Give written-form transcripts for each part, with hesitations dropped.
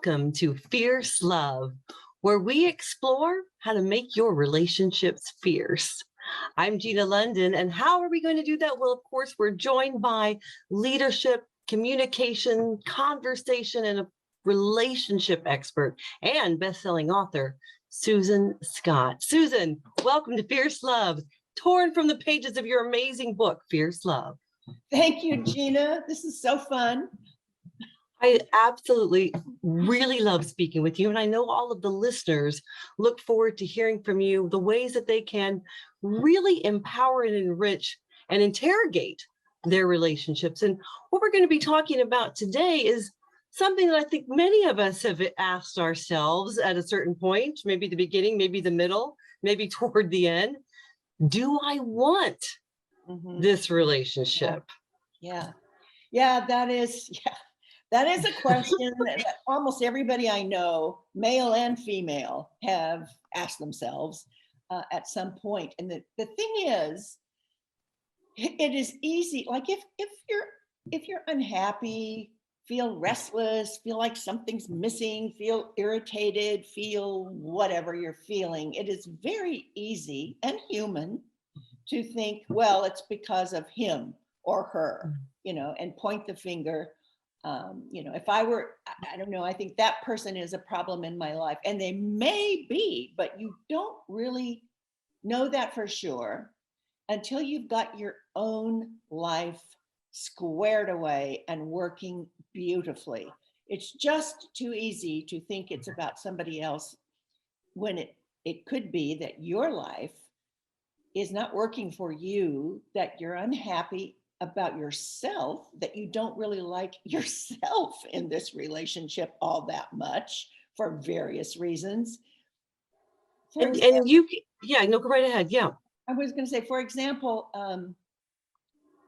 Welcome to Fierce Love, where we explore how to make your relationships fierce. I'm Gina London, and how are we going to do that? Well, of course, we're joined by leadership, communication, conversation, and a relationship expert and best-selling author, Susan Scott. Susan, welcome to Fierce Love, torn from the pages of your amazing book, Fierce Love. Thank you, Gina. This is so fun. I absolutely really love speaking with you. And I know all of the listeners look forward to hearing from you the ways that they can really empower and enrich and interrogate their relationships. And what we're going to be talking about today is something that I think many of us have asked ourselves at a certain point, maybe the beginning, maybe the middle, maybe toward the end. Do I want this relationship? Yeah, that is a question that almost everybody I know, male and female, have asked themselves at some point. And the thing is, it is easy. Like if you're unhappy, feel restless, feel like something's missing, feel irritated, feel whatever you're feeling, it is very easy and human to think, well, it's because of him or her, and point the finger. If I were, I don't know, I think that person is a problem in my life, and they may be, but you don't really know that for sure until you've got your own life squared away and working beautifully. It's just too easy to think it's about somebody else when it could be that your life is not working for you, that you're unhappy about yourself, that you don't really like yourself in this relationship all that much for various reasons. Go right ahead. Yeah. I was going to say, for example,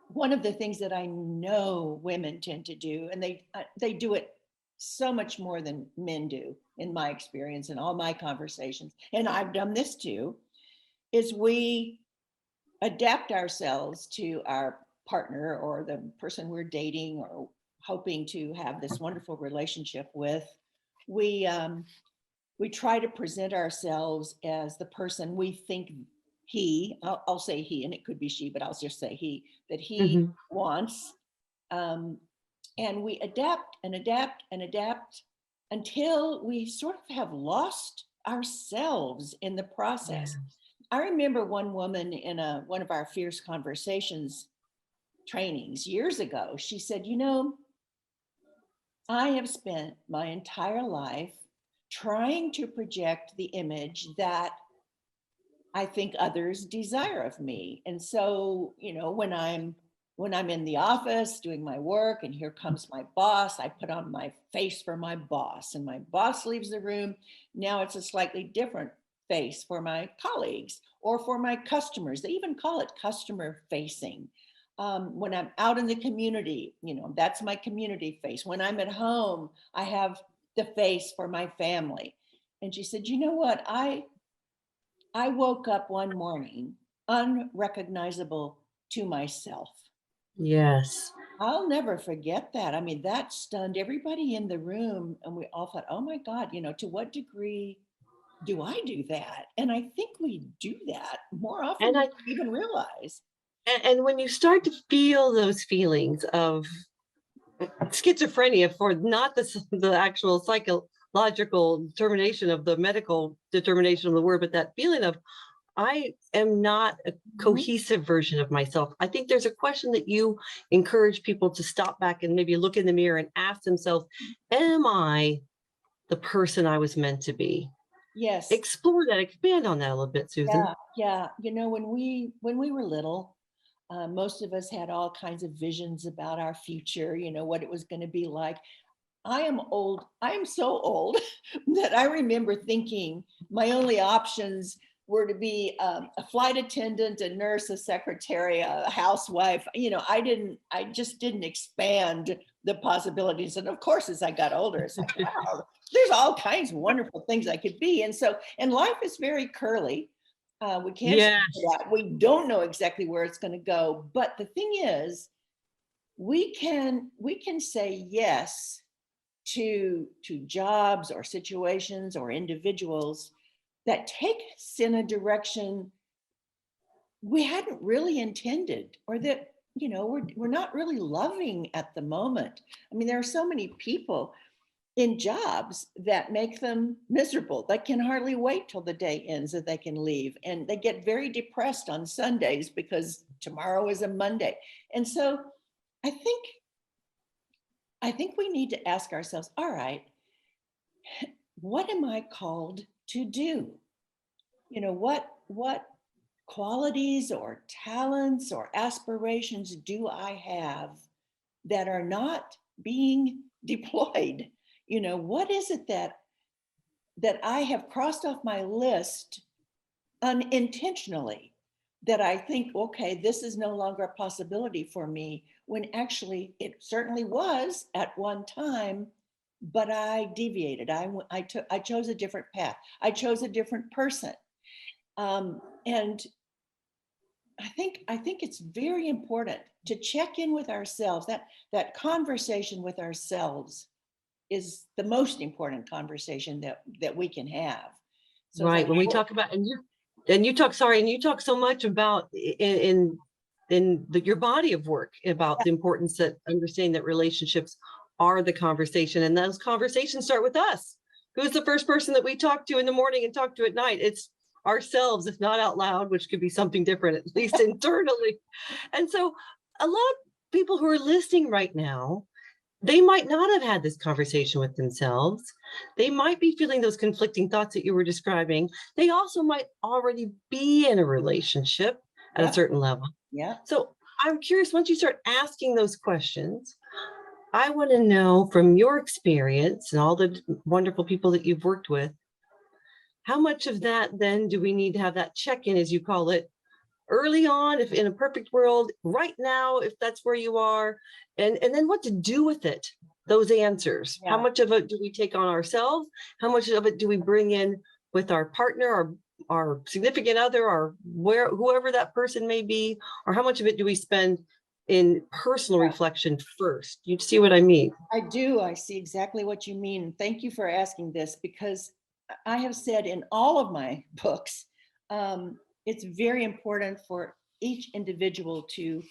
one of the things that I know women tend to do, and they do it so much more than men do, in my experience and all my conversations, and I've done this too, is we adapt ourselves to our partner or the person we're dating or hoping to have this wonderful relationship with. We try to present ourselves as the person we think I'll say he, and it could be she, but I'll just say he, that he wants. And we adapt and adapt and adapt until we sort of have lost ourselves in the process. I remember one woman in one of our Fierce Conversations trainings years ago. She said, I have spent my entire life trying to project the image that I think others desire of me. And so, when I'm in the office doing my work and here comes my boss, I put on my face for my boss, and my boss leaves the room. Now it's a slightly different face for my colleagues or for my customers. They even call it customer facing. When I'm out in the community, that's my community face. When I'm at home, I have the face for my family. And she said, you know what? I woke up one morning unrecognizable to myself. Yes. I'll never forget that. I mean, that stunned everybody in the room. And we all thought, oh my God, to what degree do I do that? And I think we do that more often than we even realize. And when you start to feel those feelings of schizophrenia, for not the actual psychological determination of the medical determination of the word, but that feeling of, I am not a cohesive version of myself. I think there's a question that you encourage people to stop back and maybe look in the mirror and ask themselves, am I the person I was meant to be? Yes. Explore that, expand on that a little bit, Susan. Yeah. When we were little, most of us had all kinds of visions about our future, what it was going to be like. I am old. I am so old that I remember thinking my only options were to be a flight attendant, a nurse, a secretary, a housewife. I just didn't expand the possibilities. And of course, as I got older, it's like, wow, there's all kinds of wonderful things I could be. And life is very curly. We can't say that. We don't know exactly where it's going to go. But the thing is, we can say yes to jobs or situations or individuals that take us in a direction we hadn't really intended, or that, you know, we're not really loving at the moment. I mean, there are so many people in jobs that make them miserable. They can hardly wait till the day ends that they can leave. And they get very depressed on Sundays because tomorrow is a Monday. And so I think we need to ask ourselves, all right, what am I called to do? You know, what qualities or talents or aspirations do I have that are not being deployed? You know, what is it that I have crossed off my list unintentionally, that I think, okay, this is no longer a possibility for me, when actually it certainly was at one time, but I deviated. I chose a different path. I chose a different person. And I think it's very important to check in with ourselves. That conversation with ourselves is the most important conversation that we can have. So it's Right. like, When we talk about, and you talk, sorry, and you talk so much about your body of work about the importance that understanding that relationships are the conversation, and those conversations start with us. Who's the first person that we talk to in the morning and talk to at night? It's ourselves, if not out loud, which could be something different, at least internally. And so a lot of people who are listening right now, they might not have had this conversation with themselves. They might be feeling those conflicting thoughts that you were describing. They also might already be in a relationship at a yeah, certain level. yeah. So I'm curious, once you start asking those questions, I want to know from your experience and all the wonderful people that you've worked with, how much of that then do we need to have that check-in, as you call it, early on, if in a perfect world, right now, if that's where you are, and then what to do with it, those answers. How Yeah. much of it do we take on ourselves? How much of it do we bring in with our partner, our significant other, or whoever that person may be, or how much of it do we spend in personal reflection first? You see what I mean? I do. I see exactly what you mean. Thank you for asking this, because I have said in all of my books, it's very important for each individual to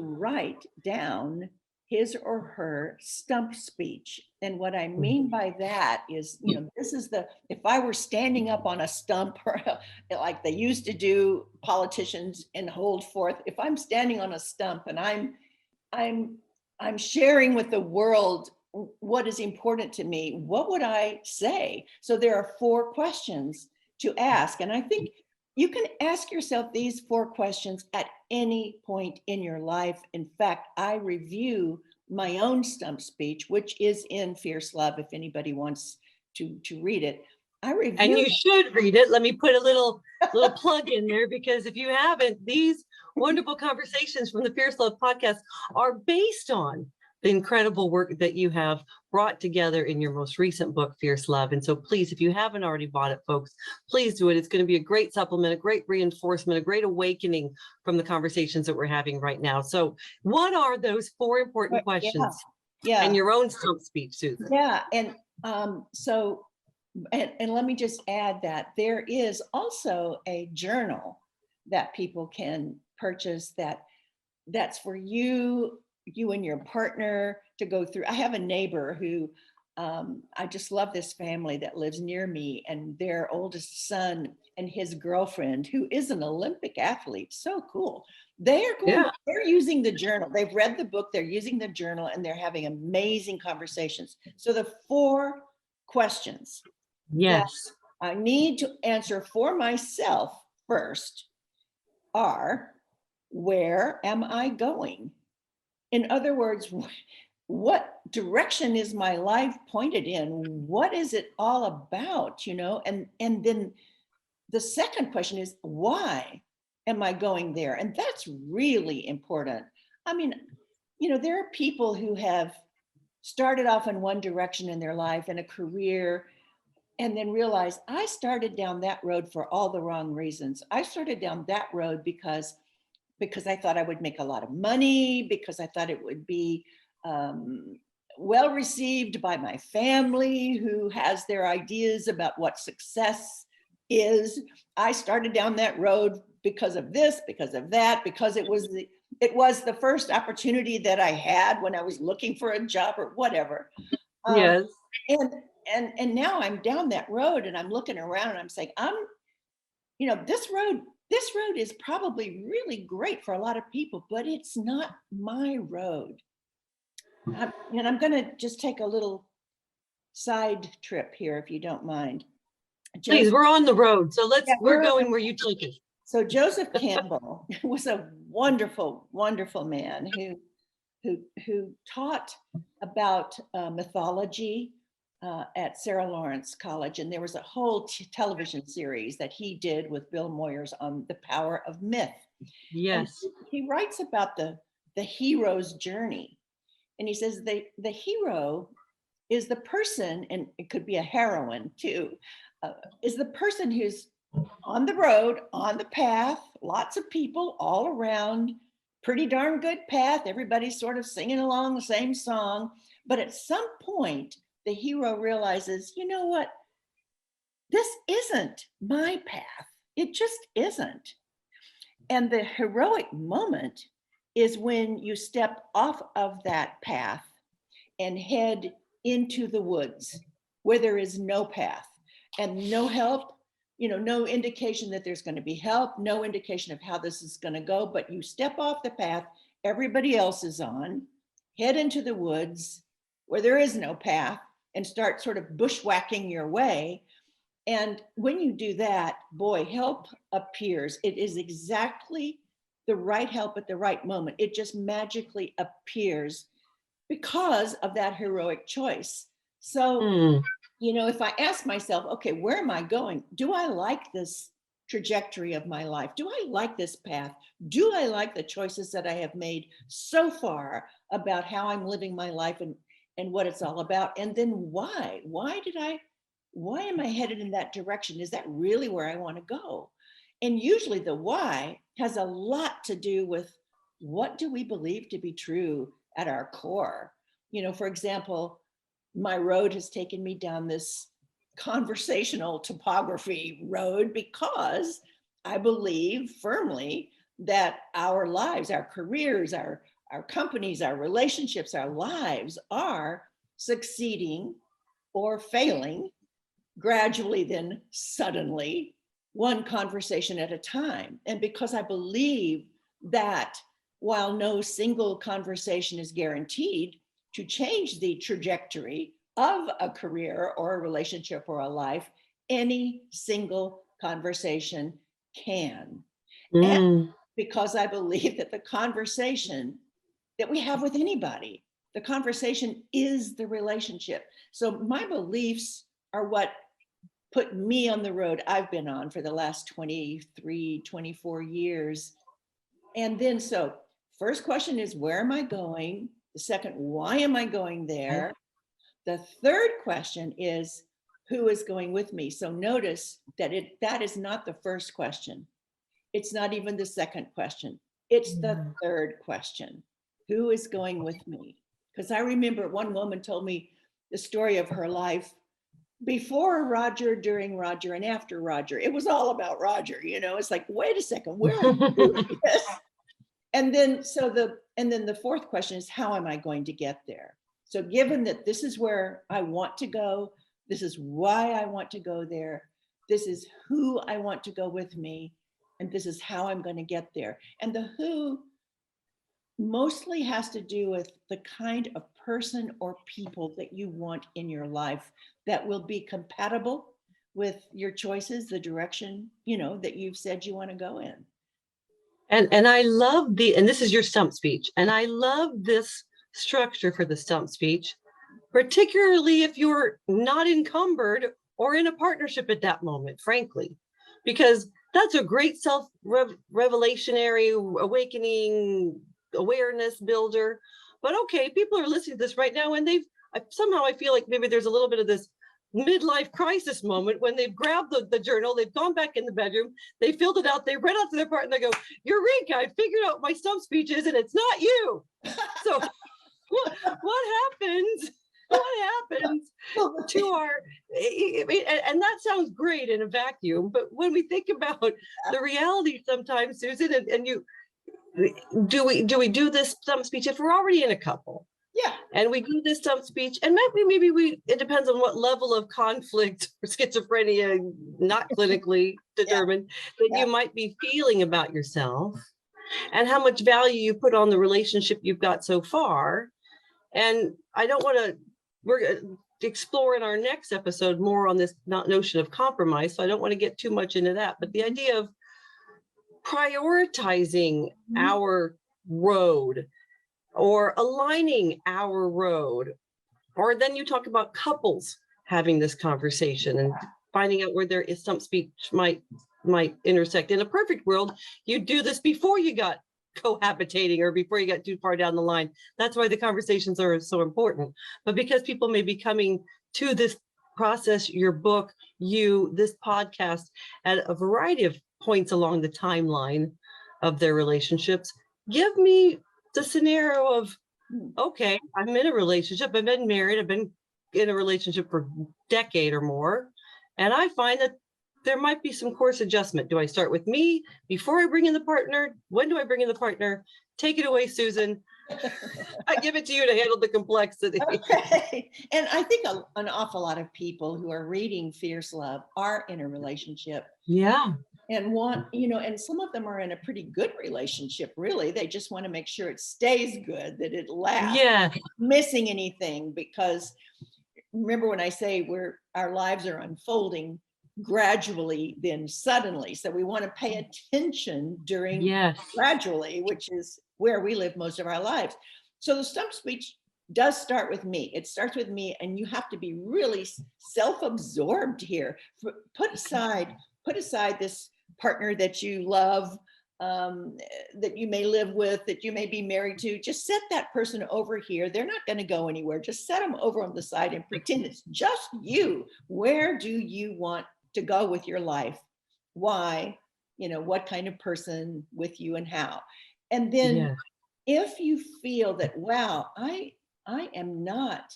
write down his or her stump speech. And what I mean by that is, you know, this is if I were standing up on a stump, or like they used to do, politicians, and hold forth, if I'm standing on a stump and I'm sharing with the world what is important to me, what would I say? So there are 4 questions to ask. And I think you can ask yourself these 4 questions at any point in your life. In fact, I review my own stump speech, which is in Fierce Love, if anybody wants to read it. I review. And you should read it. Let me put a little plug in there, because if you haven't, these wonderful conversations from the Fierce Love podcast are based on the incredible work that you have brought together in your most recent book, Fierce Love. And so please, if you haven't already bought it, folks, please do it. It's going to be a great supplement, a great reinforcement, a great awakening from the conversations that we're having right now. So what are those 4 important questions? Yeah. And your own stump speech, Susan. Yeah. And so, and let me just add that there is also a journal that people can purchase that's for you and your partner to go through. I have a neighbor who, I just love this family that lives near me, and their oldest son and his girlfriend, who is an Olympic athlete, so cool. They're using the journal. They've read the book, they're using the journal, and they're having amazing conversations. So the 4 questions that I need to answer for myself first are, where am I going? In other words, what direction is my life pointed in? What is it all about? You know, and then the second question is, why am I going there? And that's really important. I mean, you know, there are people who have started off in one direction in their life and a career, and then realize, I started down that road for all the wrong reasons. I started down that road because I thought I would make a lot of money, because I thought it would be well received by my family, who has their ideas about what success is. I started down that road because of this, because of that, because it was the first opportunity that I had when I was looking for a job or whatever. Yes. And now I'm down that road and I'm looking around and I'm saying, this road is probably really great for a lot of people, but it's not my road. And I'm going to just take a little side trip here, if you don't mind. Please, we're on the road. So we're going on, where you take us. So Joseph Campbell was a wonderful, wonderful man who taught about mythology at Sarah Lawrence College. And there was a whole television series that he did with Bill Moyers on the power of myth. Yes. And he writes about the hero's journey. And he says the hero is the person, and it could be a heroine too, is the person who's on the road, on the path, lots of people all around, pretty darn good path. Everybody's sort of singing along the same song. But at some point, the hero realizes, you know what? This isn't my path. It just isn't. And the heroic moment is when you step off of that path and head into the woods where there is no path and no help, no indication that there's going to be help, no indication of how this is going to go, but you step off the path everybody else is on, head into the woods where there is no path and start sort of bushwhacking your way. And when you do that, boy, help appears. It is exactly the right help at the right moment. It just magically appears because of that heroic choice. So, if I ask myself, okay, where am I going? Do I like this trajectory of my life? Do I like this path? Do I like the choices that I have made so far about how I'm living my life and what it's all about? And then why? Why am I headed in that direction? Is that really where I want to go? And usually the why has a lot to do with what do we believe to be true at our core? For example, my road has taken me down this conversational topography road because I believe firmly that our lives, our careers, our companies, our relationships, our lives are succeeding or failing gradually, then suddenly, one conversation at a time. And because I believe that while no single conversation is guaranteed to change the trajectory of a career or a relationship or a life, any single conversation can. And because I believe that the conversation that we have with anybody, the conversation is the relationship. So my beliefs are what put me on the road I've been on for the last 23, 24 years. And then, so first question is, where am I going? The second, why am I going there? The third question is, who is going with me? So notice that that is not the first question. It's not even the second question. It's the third question. Who is going with me? Because I remember one woman told me the story of her life before Roger, during Roger, and after Roger. It was all about Roger, it's like, wait a second, where are you doing this? And then the fourth question is, how am I going to get there? So given that this is where I want to go, this is why I want to go there, this is who I want to go with me, and this is how I'm going to get there. And the who mostly has to do with the kind of person or people that you want in your life that will be compatible with your choices, the direction, that you've said you want to go in. And I love and this is your stump speech, and I love this structure for the stump speech, particularly if you're not encumbered or in a partnership at that moment, frankly, because that's a great self-revelationary, awakening, awareness builder. But okay, people are listening to this right now, and somehow I feel like maybe there's a little bit of this midlife crisis moment when they've grabbed the journal, they've gone back in the bedroom, they filled it out, they read out to their partner, they go, Eureka, I figured out my stump speech is, and it's not you. So what happens? What happens to our, and that sounds great in a vacuum, but when we think about the reality sometimes, Susan, and you, do we do this stump speech if we're already in a couple? Yeah. And we do this stump speech, and maybe it depends on what level of conflict or schizophrenia, not clinically determined, that you might be feeling about yourself, and how much value you put on the relationship you've got so far. And I don't want to, we're going to explore in our next episode more on this notion of compromise. So I don't want to get too much into that, but the idea of prioritizing our road or aligning our road, or then you talk about couples having this conversation and finding out where there is some speech might intersect. In a perfect world, you do this before you got cohabitating or before you got too far down the line. That's why the conversations are so important. But because people may be coming to this process, your book, this podcast, at a variety of points along the timeline of their relationships, give me the scenario of, okay, I'm in a relationship, I've been married, I've been in a relationship for a decade or more, and I find that there might be some course adjustment. Do I start with me before I bring in the partner? When do I bring in the partner? Take it away, Susan. I give it to you to handle the complexity. Okay. And I think an awful lot of people who are reading Fierce Love are in a relationship. Yeah. And want, and some of them are in a pretty good relationship, really. They just want to make sure it stays good, that it lasts. Yeah. Missing anything, because remember when I say our lives are unfolding gradually, then suddenly. So we want to pay attention during gradually, which is where we live most of our lives. So the stump speech does start with me. It starts with me, and you have to be really self-absorbed here. Put aside this partner that you love, that you may live with, that you may be married to. Just set that person over here. They're not going to go anywhere. Just set them over on the side and pretend it's just you. Where do you want to go with your life? Why? What kind of person with you and how? And then if you feel that, wow, I am not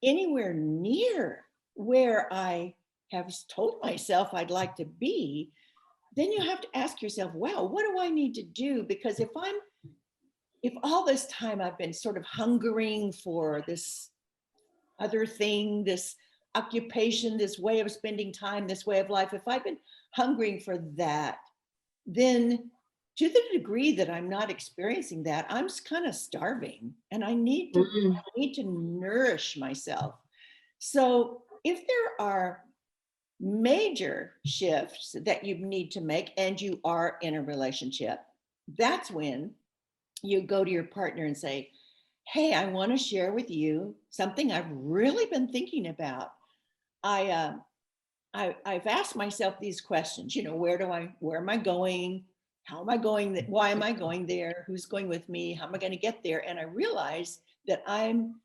anywhere near where I have told myself I'd like to be, then you have to ask yourself, wow, what do I need to do? Because if all this time I've been sort of hungering for this other thing, this occupation, this way of spending time, this way of life, if I've been hungering for that, then to the degree that I'm not experiencing that, I'm kind of starving, and I need to nourish myself. So if there are major shifts that you need to make and you are in a relationship, that's when you go to your partner and say, hey, I want to share with you something I've really been thinking about. I've asked myself these questions, where am I going? How am I going? Why am I going there? Who's going with me? How am I going to get there? And I realize that I'm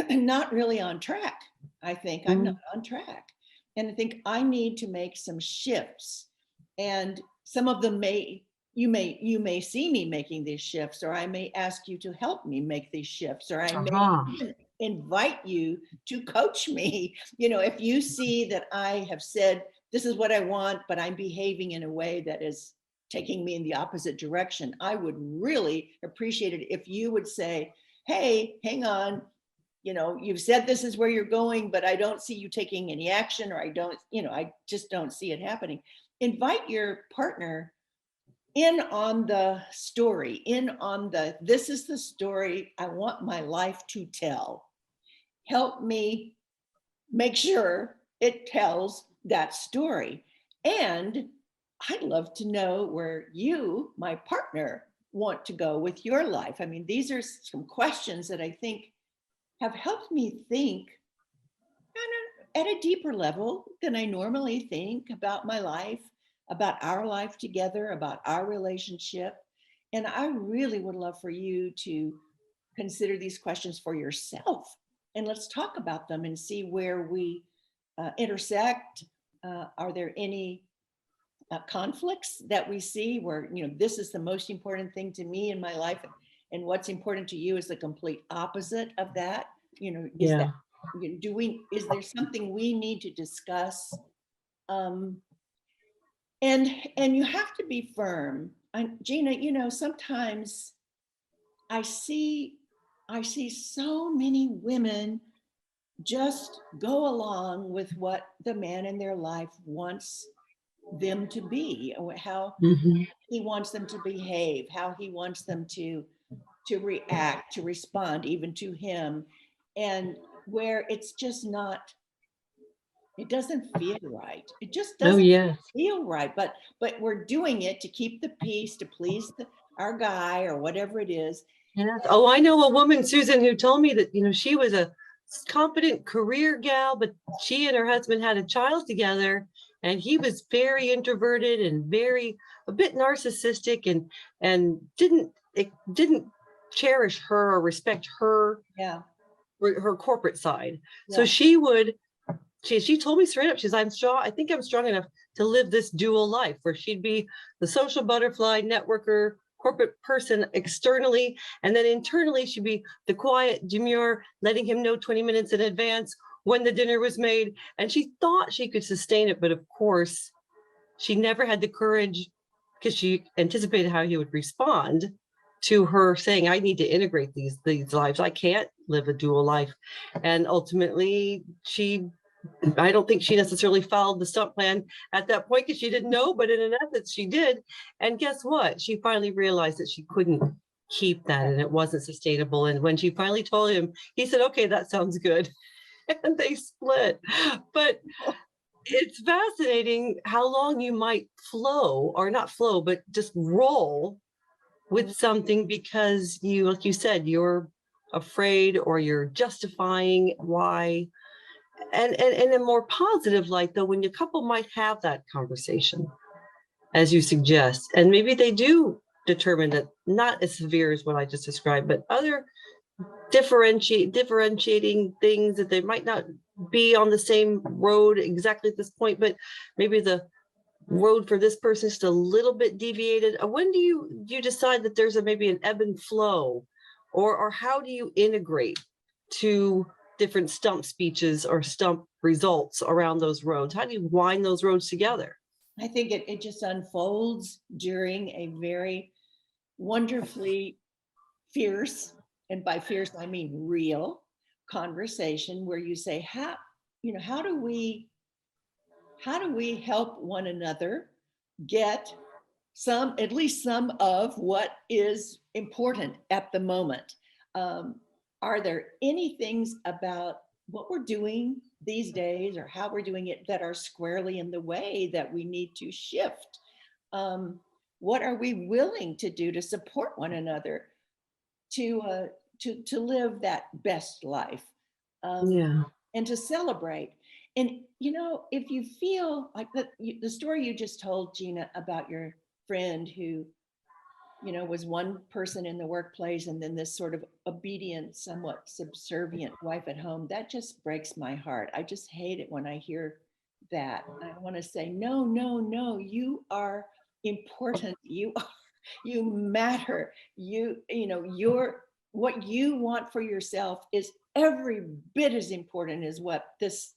not really on track. I think I'm not on track. And I think I need to make some shifts. And some of them you may see me making these shifts, or I may ask you to help me make these shifts, or I may invite you to coach me. If you see that I have said, this is what I want, but I'm behaving in a way that is taking me in the opposite direction, I would really appreciate it if you would say, hey, hang on, you've said this is where you're going, but I don't see you taking any action, or I just don't see it happening. Invite your partner in on the story, this is the story I want my life to tell. Help me make sure it tells that story. And I'd love to know where you, my partner, want to go with your life. I mean, these are some questions that I think have helped me think at a deeper level than I normally think about my life, about our life together, about our relationship. And I really would love for you to consider these questions for yourself. And let's talk about them and see where we intersect. Are there any conflicts that we see where, this is the most important thing to me in my life, and what's important to you is the complete opposite of that. Is that, Yeah. is there something we need to discuss? Um, and you have to be firm. Gina, sometimes I see I see so many women just go along with what the man in their life wants them to be, or how Mhm. he wants them to behave, how he wants them to react, to respond even to him, and where it's just not, it doesn't feel right. It just Oh, doesn't yes. feel right. But we're doing it to keep the peace, to please our guy or whatever it is. Yes. Oh, I know a woman, Susan, who told me that, she was a competent career gal, but she and her husband had a child together, and he was very introverted and very a bit narcissistic, and didn't cherish her or respect her Yeah, her corporate side. So yeah, she told me straight up, I think I'm strong enough to live this dual life where she'd be the social butterfly, networker, corporate person externally, and then internally she'd be the quiet, demure, letting him know 20 minutes in advance when the dinner was made. And she thought she could sustain it, but of course, she never had the courage, because she anticipated how he would respond to her saying, I need to integrate these lives. I can't live a dual life. And ultimately, I don't think she necessarily followed the stump plan at that point because she didn't know, but in essence, she did. And guess what? She finally realized that she couldn't keep that and it wasn't sustainable. And when she finally told him, he said, okay, that sounds good. And they split. But it's fascinating how long you might flow, or not flow, but just roll with something because like you said, you're afraid or you're justifying why. And in a more positive light, though, when your couple might have that conversation, as you suggest, and maybe they do determine that not as severe as what I just described, but other differentiating things that they might not be on the same road exactly at this point, but maybe the road for this person is just a little bit deviated. When do you decide that there's maybe an ebb and flow, or how do you integrate to different stump speeches or stump results around those roads? How do you wind those roads together? I think it just unfolds during a very wonderfully fierce, and by fierce I mean real conversation, where you say, how do we help one another get at least some of what is important at the moment? um, are there any things about what we're doing these days or how we're doing it that are squarely in the way that we need to shift? um, what are we willing to do to support one another to live that best life, um, Yeah. and to celebrate? And if you feel like the story you just told, Gina, about your friend who was one person in the workplace and then this sort of obedient, somewhat subservient wife at home, that just breaks my heart. I just hate it when I hear that. I want to say, no, no, no, you are important. You matter. You're what you want for yourself is every bit as important as what this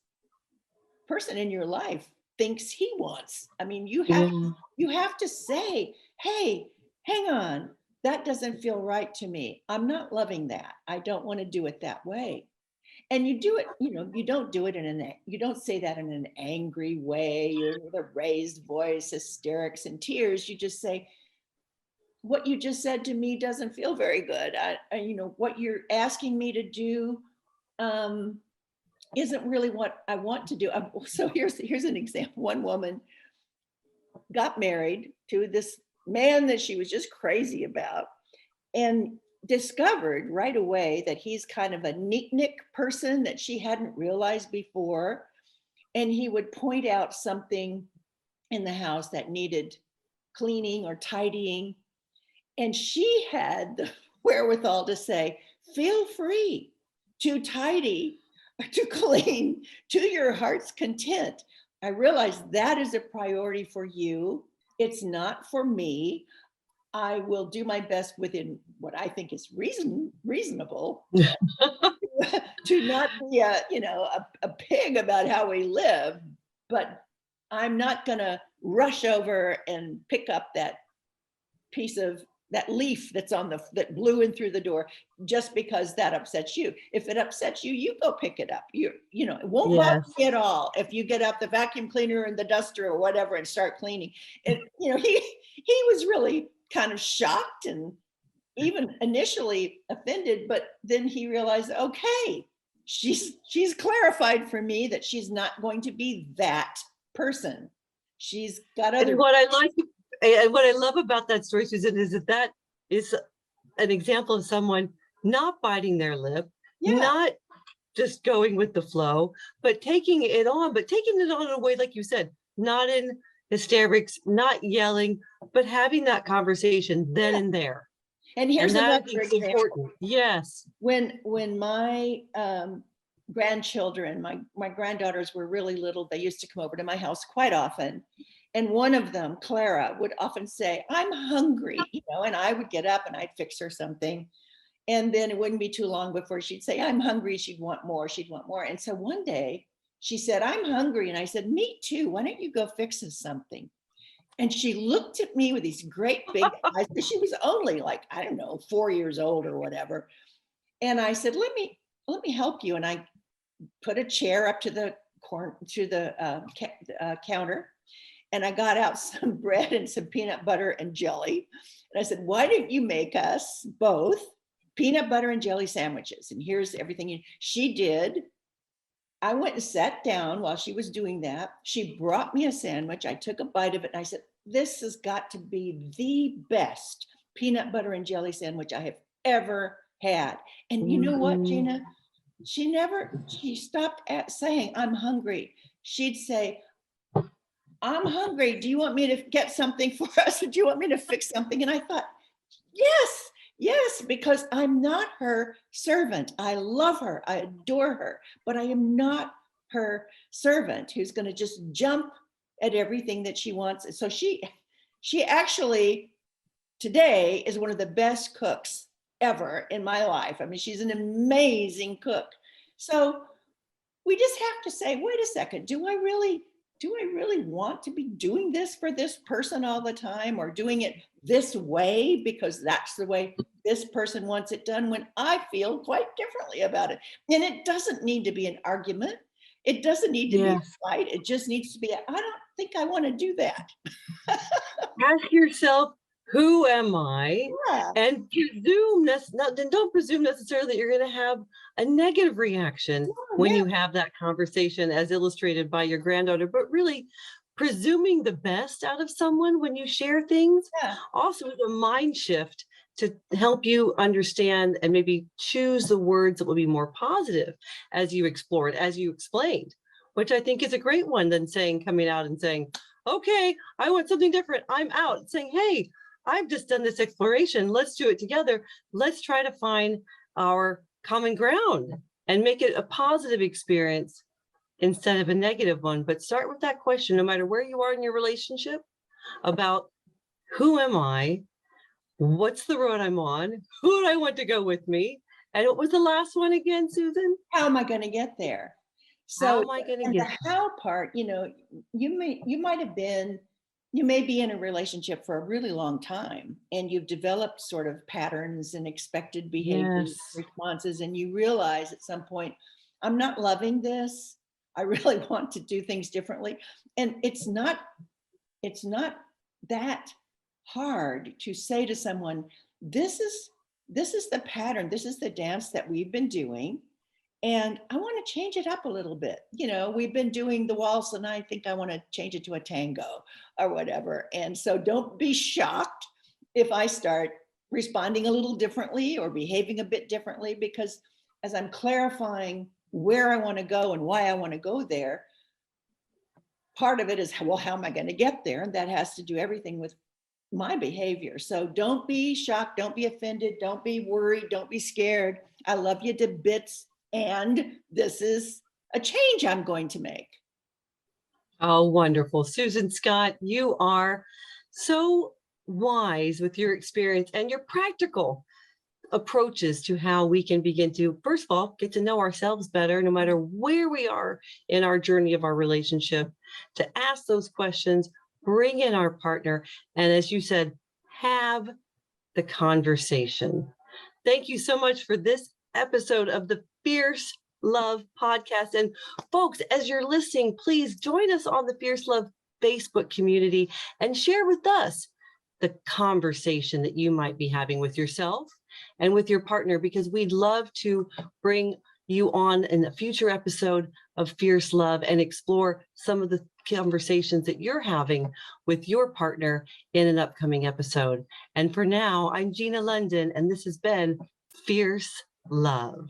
person in your life thinks he wants. I mean, Yeah. you have to say, hey, hang on, that doesn't feel right to me. I'm not loving that. I don't want to do it that way. And you do it, you don't do it you don't say that in an angry way or with a raised voice, hysterics and tears. You just say, what you just said to me doesn't feel very good. What you're asking me to do um, isn't really what I want to do. So here's an example. One woman got married to this man that she was just crazy about, and discovered right away that he's kind of a neatnik person that she hadn't realized before. And he would point out something in the house that needed cleaning or tidying. And she had the wherewithal to say, feel free to tidy, to clean, to your heart's content. I realize that is a priority for you. It's not for me. I will do my best within what I think is reasonable to not be a pig about how we live, but I'm not going to rush over and pick up that piece of that leaf that blew in through the door just because that upsets you. If it upsets you, you go pick it up. It won't bother Yes. me at all if you get out the vacuum cleaner and the duster or whatever and start cleaning. He was really kind of shocked and even initially offended, but then he realized, okay, she's clarified for me that she's not going to be that person. She's got other. And what I like, and what I love about that story, Susan, is that is an example of someone not biting their lip, Yeah. not just going with the flow, but taking it on in a way, like you said, not in hysterics, not yelling, but having that conversation then and there. And here's And that I another think is example. important. Yes. When my grandchildren, my granddaughters were really little, they used to come over to my house quite often. And one of them, Clara, would often say, I'm hungry, and I would get up and I'd fix her something. And then it wouldn't be too long before she'd say, I'm hungry. She'd want more. And so one day she said, I'm hungry. And I said, me too. Why don't you go fix us something? And she looked at me with these great big eyes. She was only like, I don't know, 4 years old or whatever. And I said, let me help you. And I put a chair up to the counter, and I got out some bread and some peanut butter and jelly. And I said, why don't you make us both peanut butter and jelly sandwiches? And here's everything she did. I went and sat down while she was doing that. She brought me a sandwich. I took a bite of it and I said, this has got to be the best peanut butter and jelly sandwich I have ever had. And you know what, Gina? She stopped saying, I'm hungry. She'd say, I'm hungry. Do you want me to get something for us? Do you want me to fix something? And I thought, yes, because I'm not her servant. I love her. I adore her, but I am not her servant who's going to just jump at everything that she wants. So she actually today is one of the best cooks ever in my life. I mean, she's an amazing cook. So we just have to say, wait a second, do I really want to be doing this for this person all the time, or doing it this way because that's the way this person wants it done, when I feel quite differently about it? And it doesn't need to be an argument. It doesn't need to be a fight. It just needs to be, I don't think I want to do that. Ask yourself, who am I? Yeah. And don't presume necessarily that you're going to have a negative reaction when you have that conversation, as illustrated by your granddaughter, but really presuming the best out of someone when you share things. Also is a mind shift to help you understand and maybe choose the words that will be more positive as you explore it, as you explained, which I think is a great one than coming out and saying, okay, I want something different, I'm out. Saying, hey, I've just done this exploration. Let's do it together. Let's try to find our common ground and make it a positive experience instead of a negative one. But start with that question, no matter where you are in your relationship, about who am I? What's the road I'm on? Who do I want to go with me? And what was the last one again, Susan? How am I going to get there? So, how am I going to get the how part, you may be in a relationship for a really long time, and you've developed sort of patterns and expected behaviors, responses, and you realize at some point, I'm not loving this. I really want to do things differently. And it's not that hard to say to someone, this is the pattern, this is the dance that we've been doing, and I want to change it up a little bit. We've been doing the waltz, and I think I want to change it to a tango or whatever. And so don't be shocked if I start responding a little differently or behaving a bit differently, because as I'm clarifying where I want to go and why I want to go there, part of it is, well, how am I going to get there? And that has to do everything with my behavior. So don't be shocked, don't be offended, don't be worried, don't be scared. I love you to bits, and this is a change I'm going to make. Oh, wonderful. Susan Scott, you are so wise with your experience and your practical approaches to how we can begin to, first of all, get to know ourselves better, no matter where we are in our journey of our relationship, to ask those questions, bring in our partner, and as you said, have the conversation. Thank you so much for this episode of the Fierce Love Podcast. And folks, as you're listening, please join us on the Fierce Love Facebook community and share with us the conversation that you might be having with yourself and with your partner, because we'd love to bring you on in a future episode of Fierce Love and explore some of the conversations that you're having with your partner in an upcoming episode. And for now, I'm Gina London, and this has been Fierce Love.